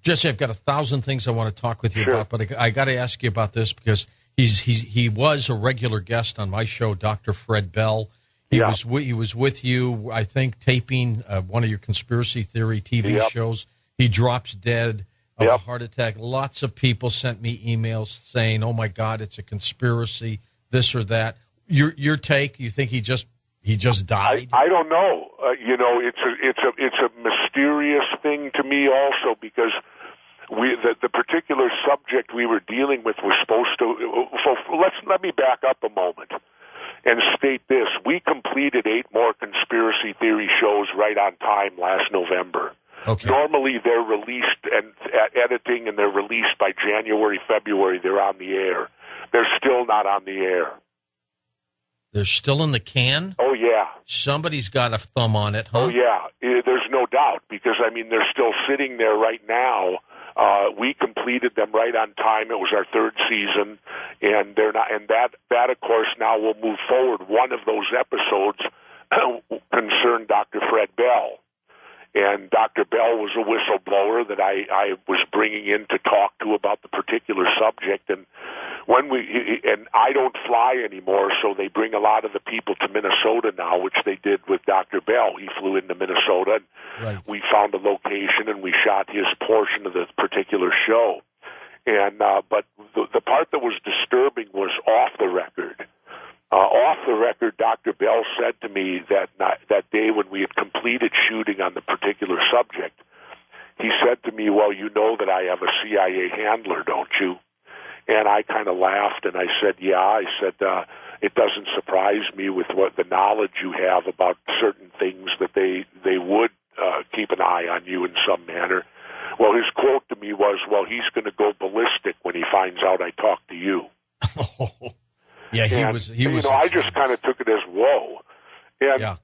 Jesse, I've got 1,000 things I want to talk with you Sure. about, but I got to ask you about this because he was a regular guest on my show, Dr. Fred Bell. He was with you, I think, taping one of your conspiracy theory TV shows. He drops dead of a heart attack. Lots of people sent me emails saying, "Oh my God, it's a conspiracy, this or that." Your take? You think he just died? I don't know. It's a mysterious thing to me also, because the particular subject we were dealing with was supposed to. Let me back up a moment and state this: we completed 8 more conspiracy theory shows right on time last November. Okay. Normally they're released and editing, and they're released by January, February. They're on the air. They're still not on the air. They're still in the can? Oh, yeah. Somebody's got a thumb on it, huh? Oh, yeah. There's no doubt, because, they're still sitting there right now. We completed them right on time. It was our 3rd season, and they're not. And that, of course, now will move forward. One of those episodes concerned Dr. Fred Bell. And Dr. Bell was a whistleblower that I was bringing in to talk to about the particular subject. And and I don't fly anymore, so they bring a lot of the people to Minnesota now, which they did with Dr. Bell. He flew into Minnesota, and we found a location, and we shot his portion of the particular show. And but the part that was disturbing was off the record. Off the record, Dr. Bell said to me that day when we had completed shooting on the particular subject, he said to me, "Well, you know that I have a CIA handler, don't you?" And I kind of laughed, and I said, "Yeah." I said, "It doesn't surprise me with what the knowledge you have about certain things that they would keep an eye on you in some manner." Well, his quote to me was, "Well, he's going to go ballistic when he finds out I talked to you." Yeah, he was. I just kind of took it as whoa. And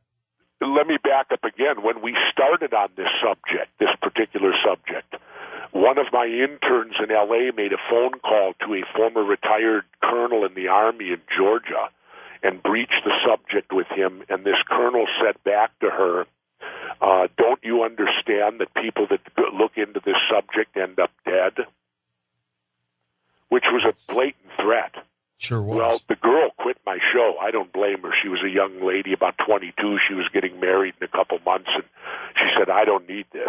let me back up again. When we started on this particular subject, one of my interns in L.A. made a phone call to a former retired colonel in the Army in Georgia and breached the subject with him. And this colonel said back to her, "Don't you understand that people that look into this subject end up dead?" Which was a blatant threat. Sure was. Well, the girl quit my show. I don't blame her. She was a young lady, about 22. She was getting married in a couple months, and she said, "I don't need this."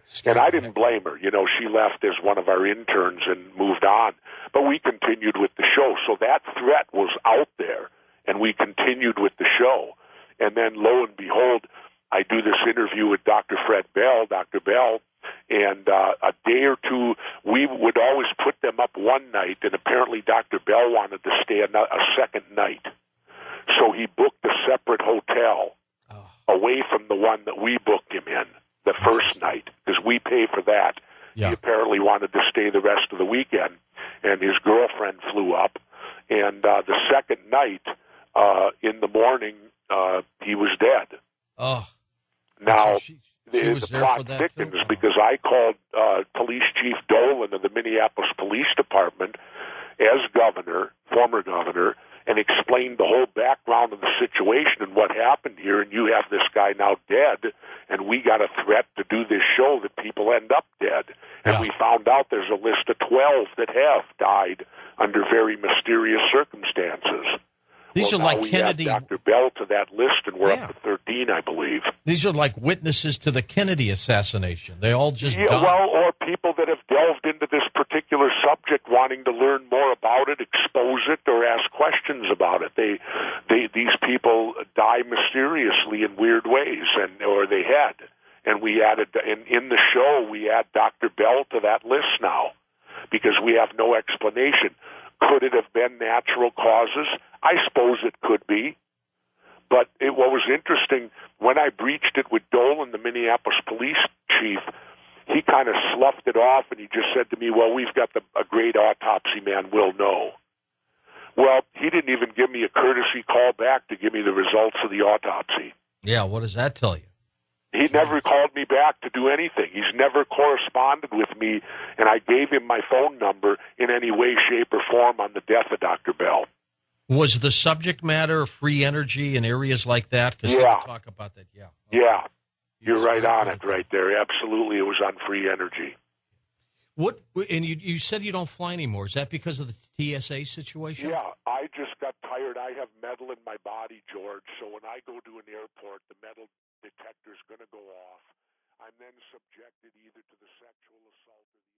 Scared and I didn't blame her. She left as one of our interns and moved on. But we continued with the show. So that threat was out there, and we continued with the show. And then, lo and behold, I do this interview with Dr. Fred Bell, Dr. Bell, and a day or two, we would always put them up one night, and apparently Dr. Bell wanted to stay a second night. So he booked a separate hotel away from the one that we booked him in the first night, because we pay for that. Yeah. He apparently wanted to stay the rest of the weekend, and his girlfriend flew up. And the second night, in the morning, he was dead. Oh. Now, the plot thickens because I called Police Chief Dolan of the Minneapolis Police Department as governor, former governor, and explained the whole background of the situation and what happened here. And you have this guy now dead, and we got a threat to do this show that people end up dead. And we found out there's a list of 12 that have died under very mysterious circumstances. These are like Kennedy. Add Dr. Bell to that list, and we're up to 13, I believe. These are like witnesses to the Kennedy assassination. They all just died. Well, or people that have delved into this particular subject, wanting to learn more about it, expose it, or ask questions about it. These people die mysteriously in weird ways, or they had. And we added, in the show, we add Dr. Bell to that list now, because we have no explanation. Could it have been natural causes? I suppose it could be. But what was interesting, when I breached it with Dolan, the Minneapolis police chief, he kind of sloughed it off, and he just said to me, "Well, we've got a great autopsy man, we'll know." Well, he didn't even give me a courtesy call back to give me the results of the autopsy. Yeah, what does that tell you? He never called me back to do anything. He's never corresponded with me, and I gave him my phone number in any way, shape, or form on the death of Dr. Bell. Was the subject matter free energy in areas like that? Because talk about that, Yeah, you're right on it right there. Absolutely, it was on free energy. What? And you said you don't fly anymore. Is that because of the TSA situation? Yeah, I just got tired. I have metal in my body, George, so when I go to an airport, the metal detector is going to go off. I'm then subjected either to the sexual assault or the